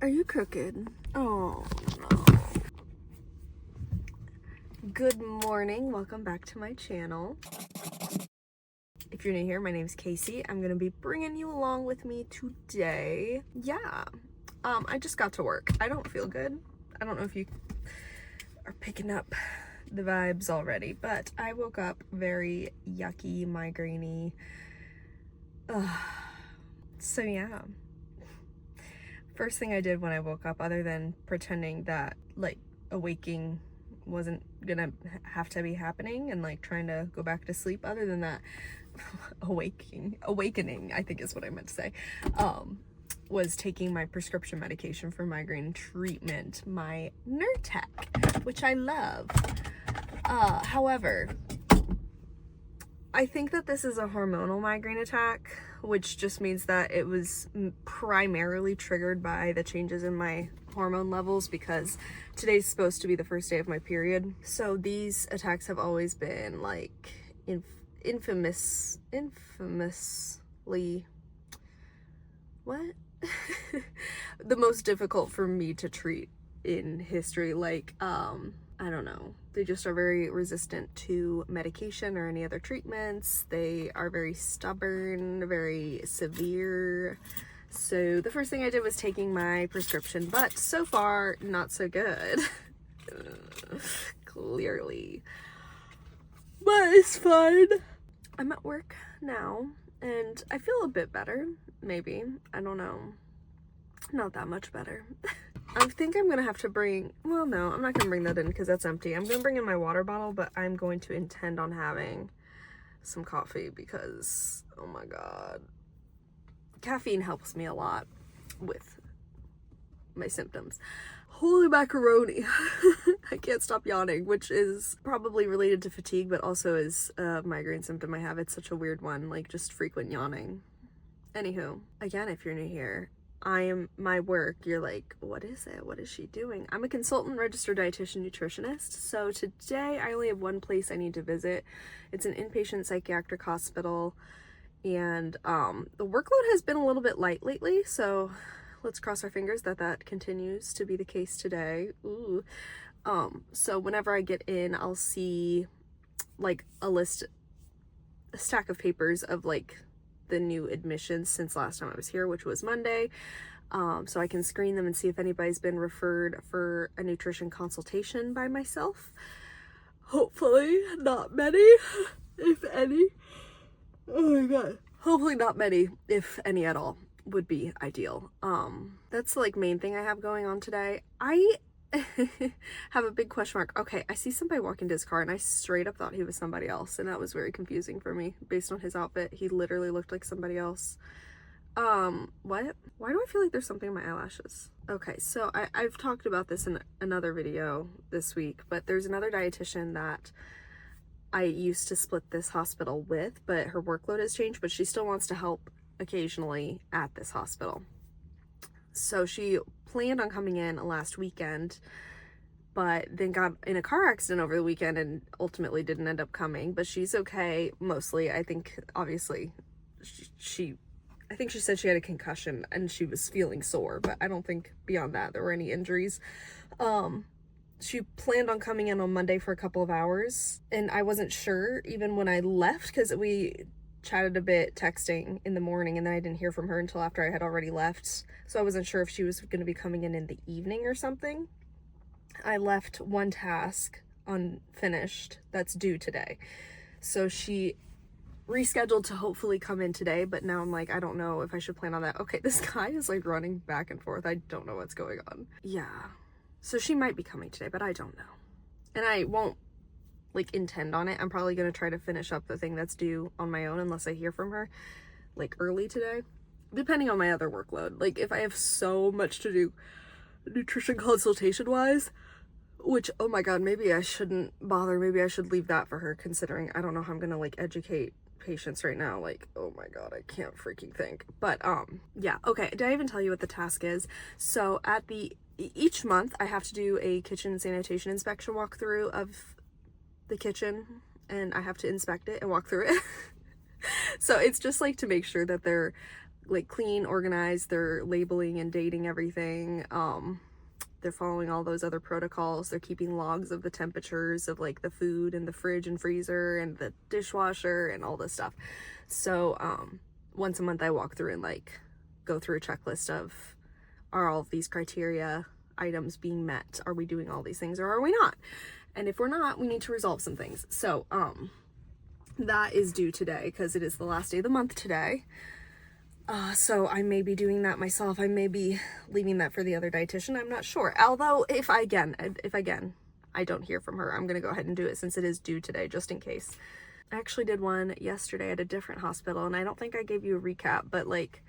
Are you crooked? Oh, no. Good morning. Welcome back to my channel. If you're new here, my name is Casey. I'm going to be bringing you along with me today. Yeah. I just got to work. I don't feel good. I don't know if you are picking up the vibes already, but I woke up very yucky, migrainey. So yeah. First thing I did when I woke up, other than pretending that like awaking wasn't gonna have to be happening and like trying to go back to sleep, other than that, awakening, I think is what I meant to say, was taking my prescription medication for migraine treatment, my Nurtec, which I love. However, I think that this is a hormonal migraine attack, which just means that it was primarily triggered by the changes in my hormone levels, because today's supposed to be the first day of my period. So these attacks have always been like infamously what? The most difficult for me to treat in history. Like, I don't know. They just are very resistant to medication or any other treatments. They are very stubborn, very severe. So the first thing I did was taking my prescription, but so far, not so good. Clearly. But it's fine. I'm at work now, and I feel a bit better, maybe. I don't know. Not that much better. I think I'm gonna have to bring, well, no, I'm not gonna bring that in because that's empty. I'm gonna bring in my water bottle, but I'm going to intend on having some coffee because, oh my God, caffeine helps me a lot with my symptoms. Holy macaroni. I can't stop yawning, which is probably related to fatigue, but also is a migraine symptom I have. It's such a weird one, like just frequent yawning. Anywho, again, if you're new here, my work, you're like, what is it? What is she doing? I'm a consultant registered dietitian nutritionist. So today I only have one place I need to visit. It's an inpatient psychiatric hospital, and the workload has been a little bit light lately, so let's cross our fingers that that continues to be the case today. Ooh. So whenever I get in, I'll see like a stack of papers of like the new admissions since last time I was here, which was Monday. So I can screen them and see if anybody's been referred for a nutrition consultation by myself. Hopefully not many, if any. Oh my God. Hopefully not many, if any at all, would be ideal. That's the like main thing I have going on today. I have a big question mark. Okay, I see somebody walk into his car and I straight up thought he was somebody else, and that was very confusing for me based on his outfit. He literally looked like somebody else. What? Why do I feel like there's something in my eyelashes? Okay, so I've talked about this in another video this week, but there's another dietitian that I used to split this hospital with, but her workload has changed, but she still wants to help occasionally at this hospital. So she planned on coming in last weekend, but then got in a car accident over the weekend and ultimately didn't end up coming. But she's okay, mostly. I think, obviously, I think she said she had a concussion and she was feeling sore, but I don't think beyond that there were any injuries. She planned on coming in on Monday for a couple of hours, and I wasn't sure even when I left, because we chatted a bit texting in the morning, and then I didn't hear from her until after I had already left, so I wasn't sure if she was going to be coming in the evening or something. I left one task unfinished that's due today, so she rescheduled to hopefully come in today, but now I'm like, I don't know if I should plan on that. Okay, this guy is like running back and forth. I don't know what's going on. Yeah, so she might be coming today, but I don't know, and I won't like intend on it. I'm probably gonna try to finish up the thing that's due on my own unless I hear from her like early today, depending on my other workload. Like if I have so much to do nutrition consultation wise, which, oh my God, maybe I shouldn't bother. Maybe I should leave that for her, considering I don't know how I'm gonna like educate patients right now. Like, oh my God, I can't freaking think. But yeah, okay, did I even tell you what the task is? So at each month I have to do a kitchen sanitation inspection walkthrough of the kitchen, and I have to inspect it and walk through it. So it's just like to make sure that they're like clean, organized, they're labeling and dating everything. They're following all those other protocols. They're keeping logs of the temperatures of like the food and the fridge and freezer and the dishwasher and all this stuff. So once a month I walk through and like go through a checklist of, are all of these criteria items being met? Are we doing all these things or are we not? And if we're not, we need to resolve some things. So that is due today because it is the last day of the month today. So I may be doing that myself. I may be leaving that for the other dietitian. I'm not sure. Although if I don't hear from her, I'm going to go ahead and do it since it is due today, just in case. I actually did one yesterday at a different hospital, and I don't think I gave you a recap, but like,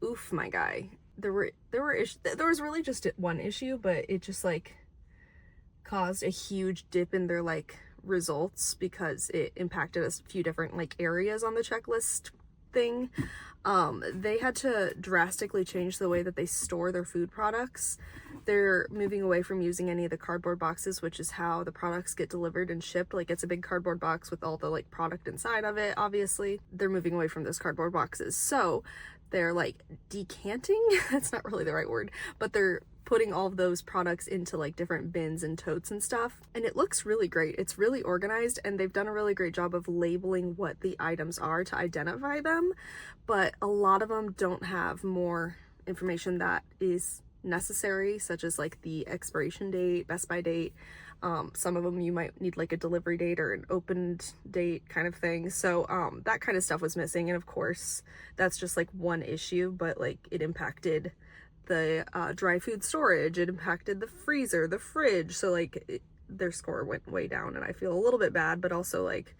oof, my guy. There was really just one issue, but it just like caused a huge dip in their like results because it impacted a few different like areas on the checklist thing. They had to drastically change the way that they store their food products. They're moving away from using any of the cardboard boxes, which is how the products get delivered and shipped. Like it's a big cardboard box with all the like product inside of it, obviously. They're moving away from those cardboard boxes. So they're like decanting, that's not really the right word, but they're putting all of those products into like different bins and totes and stuff. And it looks really great. It's really organized and they've done a really great job of labeling what the items are to identify them. But a lot of them don't have more information that is necessary, such as like the expiration date, best by date. Some of them you might need like a delivery date or an opened date kind of thing. So that kind of stuff was missing. And of course, that's just like one issue, but like it impacted the dry food storage, it impacted the freezer, the fridge. So like their score went way down and I feel a little bit bad, but also like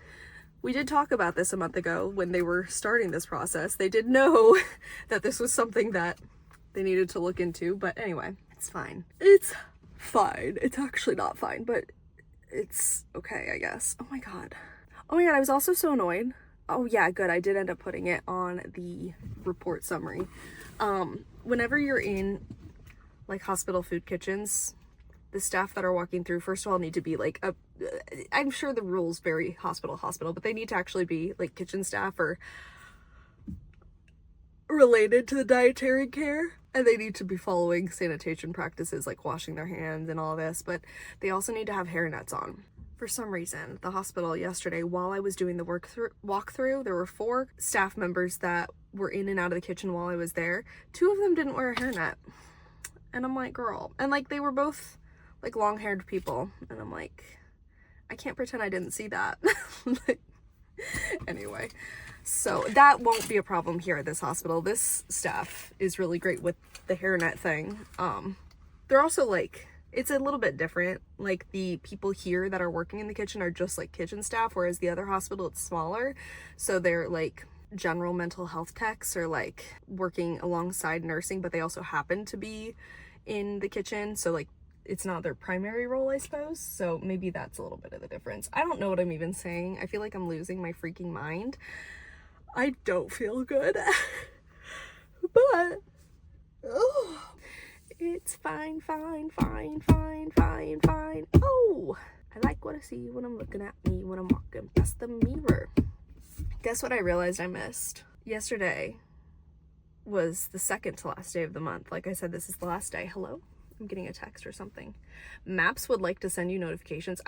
we did talk about this a month ago when they were starting this process. They did know that this was something that they needed to look into, but anyway, it's fine. It's fine. It's actually not fine, but it's okay, I guess. Oh my god, I was also so annoyed. Oh yeah, good, I did end up putting it on the report summary. Whenever you're in like hospital food kitchens, the staff that are walking through, first of all, need to be like I'm sure the rules vary hospital, but they need to actually be like kitchen staff or related to the dietary care, and they need to be following sanitation practices like washing their hands and all this, but they also need to have hairnets on. For some reason, the hospital yesterday, while I was doing the walkthrough, there were 4 staff members that were in and out of the kitchen while I was there. 2 of them didn't wear a hairnet. And I'm like, girl. And like, they were both like long-haired people. And I'm like, I can't pretend I didn't see that. Anyway, so that won't be a problem here at this hospital. This staff is really great with the hairnet thing. They're also like, it's a little bit different. Like the people here that are working in the kitchen are just like kitchen staff, whereas the other hospital, it's smaller. So they're like general mental health techs or like working alongside nursing, but they also happen to be in the kitchen. So like it's not their primary role, I suppose. So maybe that's a little bit of the difference. I don't know what I'm even saying. I feel like I'm losing my freaking mind. I don't feel good. But oh, it's fine. Oh, I like what I see when I'm looking at me when I'm walking past the mirror. Guess what I realized I missed? Yesterday was the second to last day of the month. Like I said, this is the last day. Hello? I'm getting a text or something. Maps would like to send you notifications.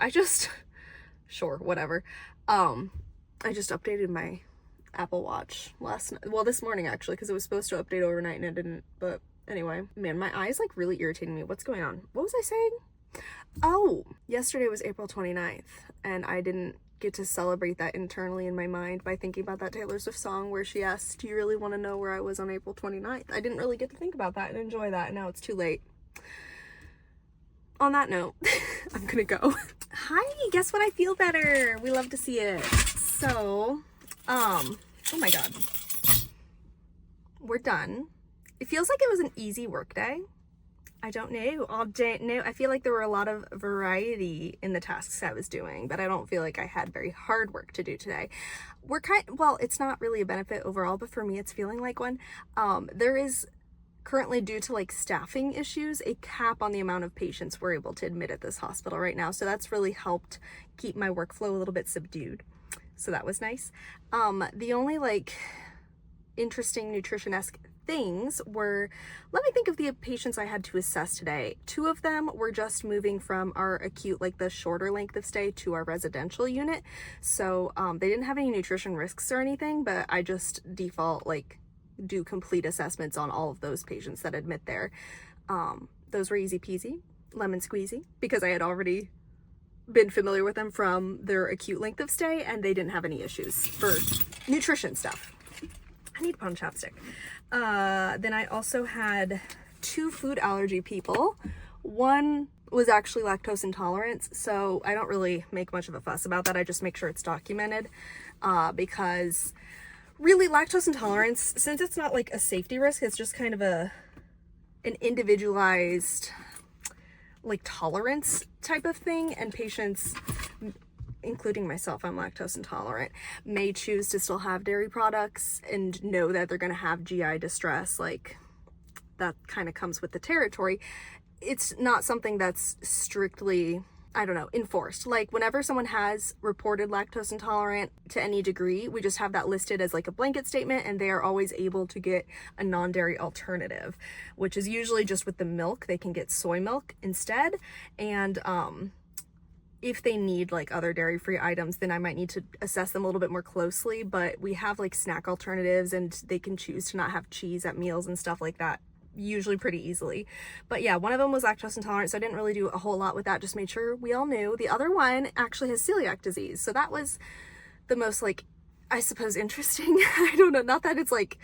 Sure, whatever. I just updated my Apple Watch this morning actually, because it was supposed to update overnight and it didn't, but anyway, man, my eyes like really irritating me. What's going on? What was I saying? Oh, yesterday was April 29th and I didn't get to celebrate that internally in my mind by thinking about that Taylor Swift song where she asked, do you really want to know where I was on April 29th? I didn't really get to think about that and enjoy that, and now it's too late. On that note, I'm gonna go. Hi, guess what? I feel better. We love to see it. So, oh my god. We're done. It feels like it was an easy work day. I don't know. I feel like there were a lot of variety in the tasks I was doing, but I don't feel like I had very hard work to do today. Well, it's not really a benefit overall, but for me, it's feeling like one. There is currently, due to like staffing issues, a cap on the amount of patients we're able to admit at this hospital right now. So that's really helped keep my workflow a little bit subdued. So that was nice. The only like interesting nutrition-esque things were, let me think of the patients I had to assess today. 2 of them were just moving from our acute, like the shorter length of stay, to our residential unit. So they didn't have any nutrition risks or anything, but I just default like do complete assessments on all of those patients that admit there. Those were easy peasy, lemon squeezy, because I had already been familiar with them from their acute length of stay, and they didn't have any issues for nutrition stuff. I need to put on chapstick. Then I also had 2 food allergy people. One was actually lactose intolerant, so I don't really make much of a fuss about that. I just make sure it's documented, because really lactose intolerance, since it's not like a safety risk, it's just kind of an individualized like tolerance type of thing, and patients, including myself, I'm lactose intolerant, may choose to still have dairy products and know that they're going to have GI distress. Like, that kind of comes with the territory. It's not something that's strictly, I don't know, enforced. Like, whenever someone has reported lactose intolerant to any degree, we just have that listed as like a blanket statement, and they are always able to get a non-dairy alternative, which is usually just with the milk. They can get soy milk instead. And if they need like other dairy-free items, then I might need to assess them a little bit more closely. But we have like snack alternatives, and they can choose to not have cheese at meals and stuff like that, usually pretty easily. But yeah, one of them was lactose intolerant, so I didn't really do a whole lot with that, just made sure we all knew. The other one actually has celiac disease, so that was the most, like, I suppose, interesting. I don't know, not that it's like,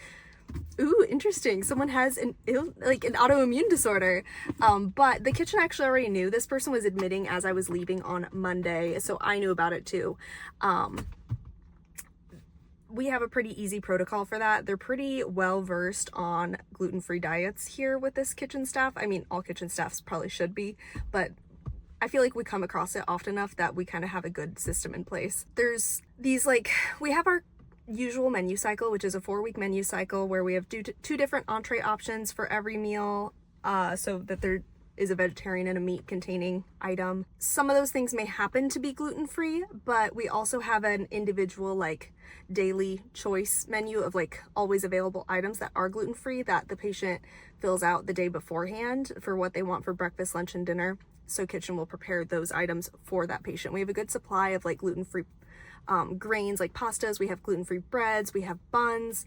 ooh, interesting, someone has an autoimmune disorder, but the kitchen actually already knew. This person was admitting as I was leaving on Monday, so I knew about it too. We have a pretty easy protocol for that. They're pretty well versed on gluten-free diets here with this kitchen staff. I mean, all kitchen staffs probably should be, but I feel like we come across it often enough that we kind of have a good system in place. There's these, like, we have our usual menu cycle, which is a 4-week menu cycle where we have 2 different entree options for every meal, so that there is a vegetarian and a meat containing item. Some of those things may happen to be gluten-free, but we also have an individual like daily choice menu of like always available items that are gluten-free that the patient fills out the day beforehand for what they want for breakfast, lunch, and dinner. So kitchen will prepare those items for that patient. We have a good supply of like gluten-free grains like pastas. We have gluten-free breads, we have buns,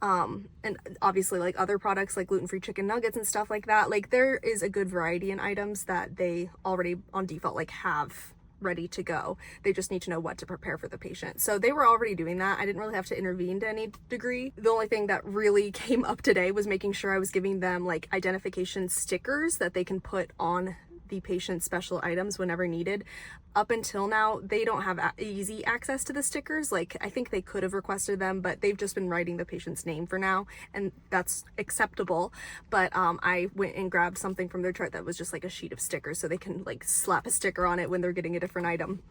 and obviously like other products like gluten-free chicken nuggets and stuff like that. Like, there is a good variety in items that they already on default like have ready to go. They just need to know what to prepare for the patient. So they were already doing that. I didn't really have to intervene to any degree. The only thing that really came up today was making sure I was giving them like identification stickers that they can put on the patient's special items whenever needed. Up until now, they don't have easy access to the stickers. Like, I think they could have requested them, but they've just been writing the patient's name for now, and that's acceptable. But I went and grabbed something from their chart that was just like a sheet of stickers, so they can like slap a sticker on it when they're getting a different item,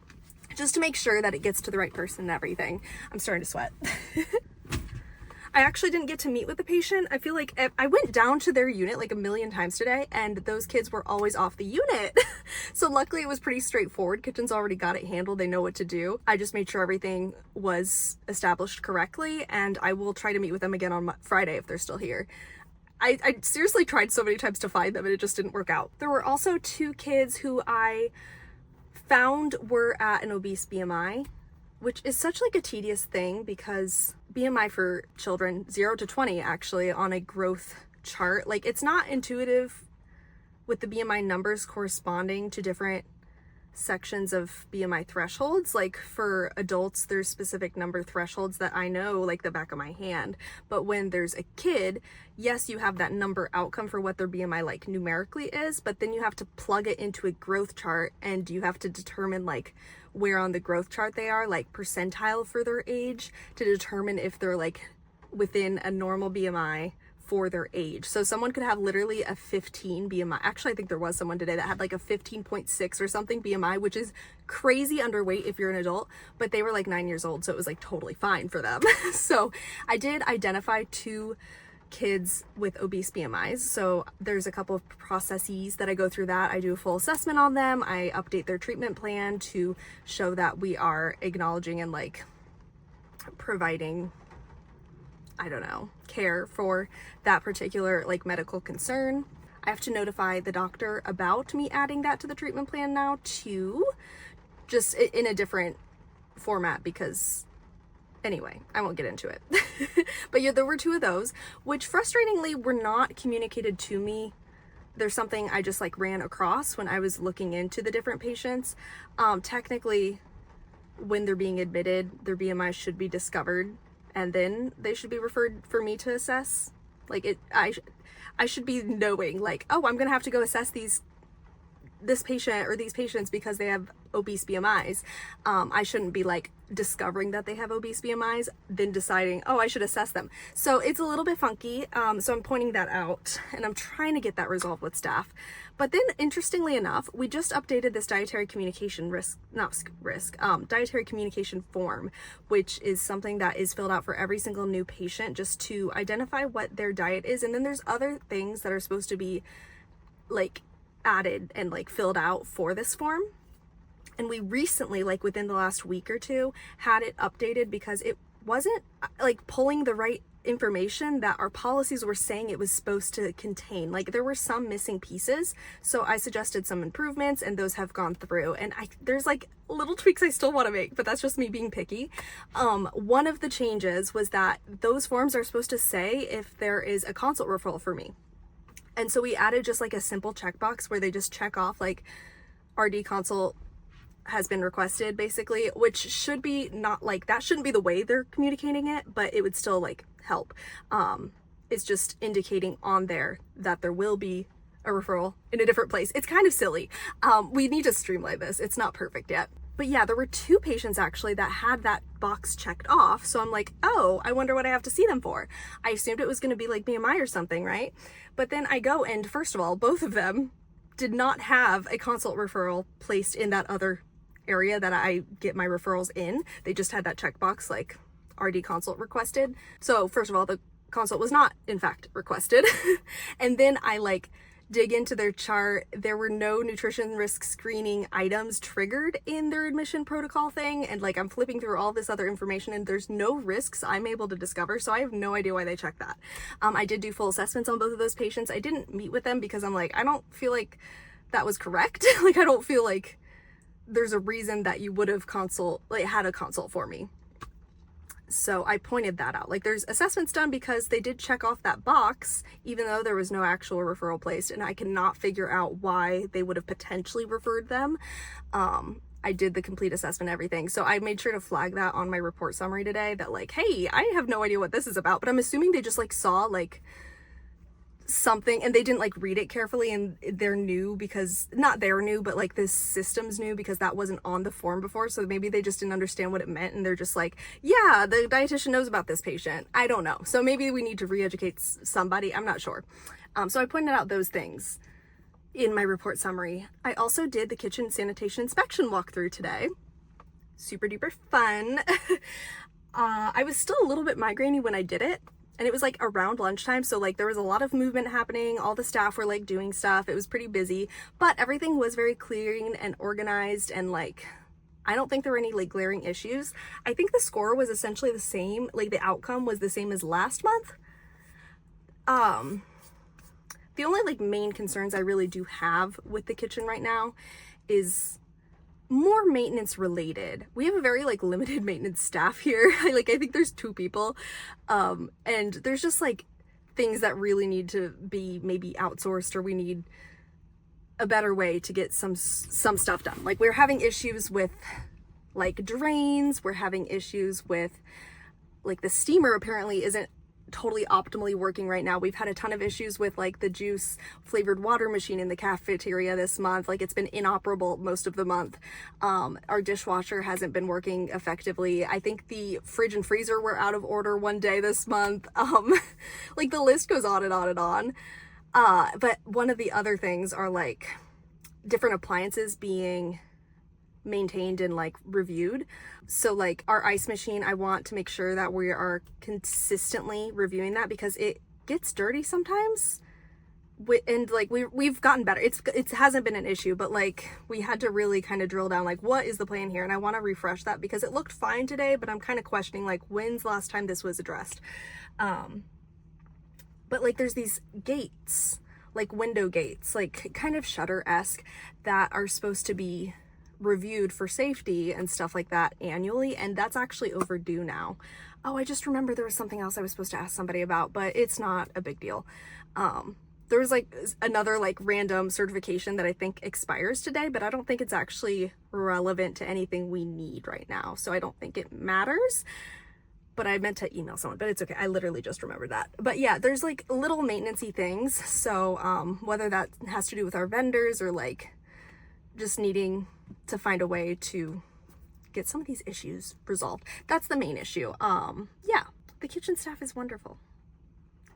just to make sure that it gets to the right person and everything. I'm starting to sweat. I actually didn't get to meet with the patient. I feel like I went down to their unit like a million times today, and those kids were always off the unit. So luckily it was pretty straightforward. Kitchen's already got it handled. They know what to do. I just made sure everything was established correctly, and I will try to meet with them again on Friday if they're still here. I seriously tried so many times to find them, and it just didn't work out. There were also 2 kids who I found were at an obese BMI, which is such like a tedious thing because BMI for children 0 to 20 actually on a growth chart, like, it's not intuitive with the BMI numbers corresponding to different sections of BMI thresholds. Like, for adults, there's specific number thresholds that I know like the back of my hand, but when there's a kid, yes, you have that number outcome for what their BMI like numerically is, but then you have to plug it into a growth chart, and you have to determine like where on the growth chart they are, like percentile for their age, to determine if they're like within a normal BMI for their age. So someone could have literally a 15 BMI. Actually, I think there was someone today that had like a 15.6 or something BMI, which is crazy underweight if you're an adult, but they were like 9 years old, so it was like totally fine for them. So I did identify 2 kids with obese BMIs. So there's a couple of processes that I go through that. I do a full assessment on them. I update their treatment plan to show that we are acknowledging and like providing I don't know, care for that particular like medical concern. I have to notify the doctor about me adding that to the treatment plan now too, just in a different format because anyway, I won't get into it. But yeah, there were 2 of those, which frustratingly were not communicated to me. There's something I just like ran across when I was looking into the different patients. Technically, when they're being admitted, their BMI should be discovered and then they should be referred for me to assess. Like I should be knowing like, oh, I'm gonna have to go assess this patient or these patients because they have obese BMIs. I shouldn't be like discovering that they have obese BMIs, then deciding, oh, I should assess them. So it's a little bit funky. So I'm pointing that out and I'm trying to get that resolved with staff. But then interestingly enough, we just updated this dietary communication dietary communication form, which is something that is filled out for every single new patient just to identify what their diet is. And then there's other things that are supposed to be like added and like filled out for this form. And we recently, like within the last week or 2, had it updated because it wasn't like pulling the right information that our policies were saying it was supposed to contain. Like there were some missing pieces. So I suggested some improvements and those have gone through. And there's like little tweaks I still want to make, but that's just me being picky. One of the changes was that those forms are supposed to say if there is a consult referral for me. And so we added just like a simple checkbox where they just check off like RD consult has been requested basically, which should be not like, that shouldn't be the way they're communicating it, but it would still like help. It's just indicating on there that there will be a referral in a different place. It's kind of silly. We need to streamline this. It's not perfect yet. But yeah, there were 2 patients actually that had that box checked off. So I'm like, oh, I wonder what I have to see them for. I assumed it was going to be like BMI or something, right? But then I go and first of all, both of them did not have a consult referral placed in that other area that I get my referrals in. They just had that checkbox like RD consult requested. So first of all, the consult was not in fact requested. And then I like dig into their chart. There were no nutrition risk screening items triggered in their admission protocol thing. And like I'm flipping through all this other information and there's no risks I'm able to discover. So I have no idea why they checked that. I did do full assessments on both of those patients. I didn't meet with them because I'm like, I don't feel like that was correct. Like I don't feel like there's a reason that you would have had a consult for me. So I pointed that out. Like there's assessments done because they did check off that box, even though there was no actual referral placed, and I cannot figure out why they would have potentially referred them. I did the complete assessment, everything. So I made sure to flag that on my report summary today that like, hey, I have no idea what this is about, but I'm assuming they just like saw like something and they didn't like read it carefully and they're new because not they're new, but like this system's new because that wasn't on the form before. So maybe they just didn't understand what it meant and they're just like, yeah, the dietitian knows about this patient. I don't know. So maybe we need to re-educate somebody. I'm not sure. So I pointed out those things in my report summary. I also did the kitchen sanitation inspection walkthrough today. Super duper fun. I was still a little bit migrainey when I did it. And it was like around lunchtime, so like there was a lot of movement happening. All the staff were like doing stuff. It was pretty busy, but everything was very clean and organized, and like I don't think there were any like glaring issues. I think the score was essentially the same, like the outcome was the same as last month. The only like main concerns I really do have with the kitchen right now is more maintenance related. We have a very like limited maintenance staff here. I think there's 2 people. And there's just like things that really need to be maybe outsourced, or we need a better way to get some stuff done. Like we're having issues with like drains. We're having issues with like the steamer apparently isn't totally optimally working right now. We've had a ton of issues with like the juice flavored water machine in the cafeteria this month. Like it's been inoperable most of the month. Our dishwasher hasn't been working effectively. I think the fridge and freezer were out of order one day this month. Like the list goes on and on and on. But one of the other things are like different appliances being maintained and like reviewed. So like our ice machine, I want to make sure that we are consistently reviewing that because it gets dirty sometimes. and like we've gotten better. It hasn't been an issue, but like we had to really kind of drill down like what is the plan here, and I want to refresh that because it looked fine today, but I'm kind of questioning like when's the last time this was addressed. But like there's these gates, like window gates, like kind of shutter-esque, that are supposed to be reviewed for safety and stuff like that annually, and that's actually overdue now. Oh, I just remember there was something else I was supposed to ask somebody about, but it's not a big deal. There was like another like random certification that I think expires today, but I don't think it's actually relevant to anything we need right now, so I don't think it matters. But I meant to email someone, but it's okay. I literally just remembered that. But yeah, there's like little maintenance-y things. So whether that has to do with our vendors or like just needing to find a way to get some of these issues resolved. That's the main issue. Yeah, the kitchen staff is wonderful.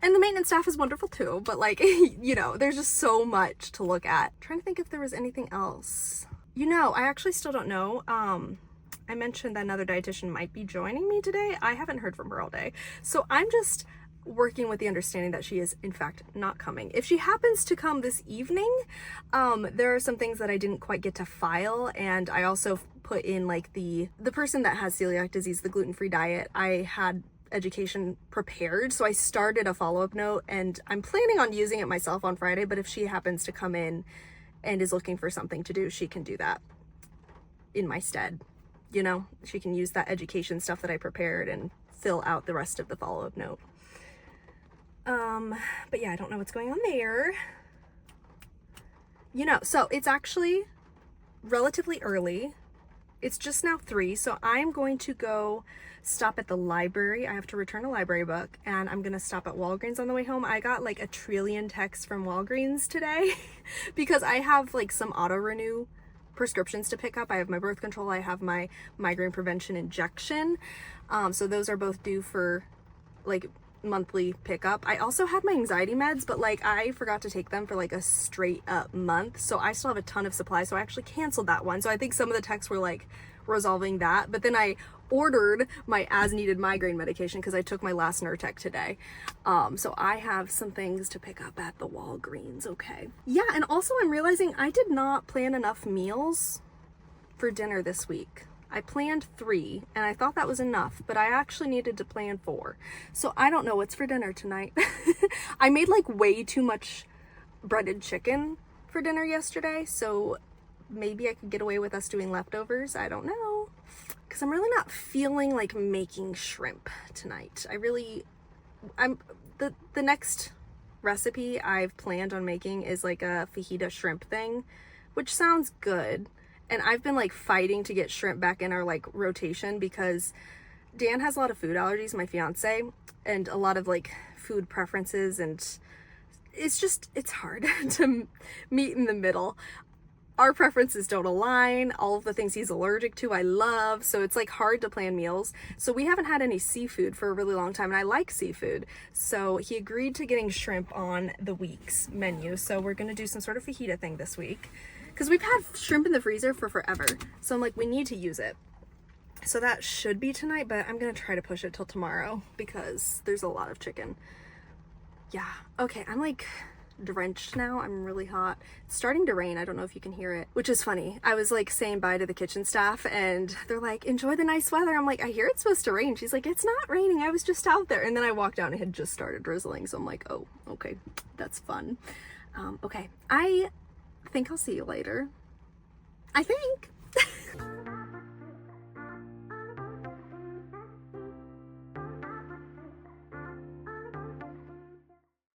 And the maintenance staff is wonderful too, but like, you know, there's just so much to look at. I'm trying to think if there was anything else. You know, I actually still don't know. I mentioned that another dietitian might be joining me today. I haven't heard from her all day. So I'm just working with the understanding that she is in fact not coming. If she happens to come this evening, there are some things that I didn't quite get to file, and I also put in like the person that has celiac disease, the gluten-free diet, I had education prepared, so I started a follow-up note, and I'm planning on using it myself on Friday, but if she happens to come in and is looking for something to do, she can do that in my stead. You know, she can use that education stuff that I prepared and fill out the rest of the follow-up note. But yeah, I don't know what's going on there. You know, so it's actually relatively early. It's just now 3, so I'm going to go stop at the library. I have to return a library book, and I'm gonna stop at Walgreens on the way home. I got like a trillion texts from Walgreens today because I have like some auto renew prescriptions to pick up. I have my birth control, I have my migraine prevention injection. So those are both due for like monthly pickup. I also had my anxiety meds, but like I forgot to take them for like a straight up month, so I still have a ton of supplies, so I actually canceled that one. So I think some of the texts were like resolving that, but then I ordered my as needed migraine medication because I took my last Nurtec today. So I have some things to pick up at the Walgreens. Okay, yeah. And also I'm realizing I did not plan enough meals for dinner this week. I planned 3 and I thought that was enough, but I actually needed to plan 4. So I don't know what's for dinner tonight. I made like way too much breaded chicken for dinner yesterday, so maybe I could get away with us doing leftovers. I don't know, because I'm really not feeling like making shrimp tonight. The next recipe I've planned on making is like a fajita shrimp thing, which sounds good. And I've been like fighting to get shrimp back in our like rotation because Dan has a lot of food allergies, my fiance, and a lot of like food preferences, and it's hard to meet in the middle. Our preferences don't align. All of the things he's allergic to, I love. So it's like hard to plan meals. So we haven't had any seafood for a really long time, and I like seafood. So he agreed to getting shrimp on the week's menu. So we're gonna do some sort of fajita thing this week, because we've had shrimp in the freezer for forever. So I'm like, we need to use it. So that should be tonight, but I'm gonna try to push it till tomorrow because there's a lot of chicken. Yeah, okay, I'm like drenched now. I'm really hot. It's starting to rain. I don't know if you can hear it, which is funny. I was like saying bye to the kitchen staff and they're like, enjoy the nice weather. I'm like, I hear it's supposed to rain. She's like, it's not raining. I was just out there. And then I walked down and it had just started drizzling. So I'm like, oh, okay, that's fun. Okay, I think I'll see you later. I think.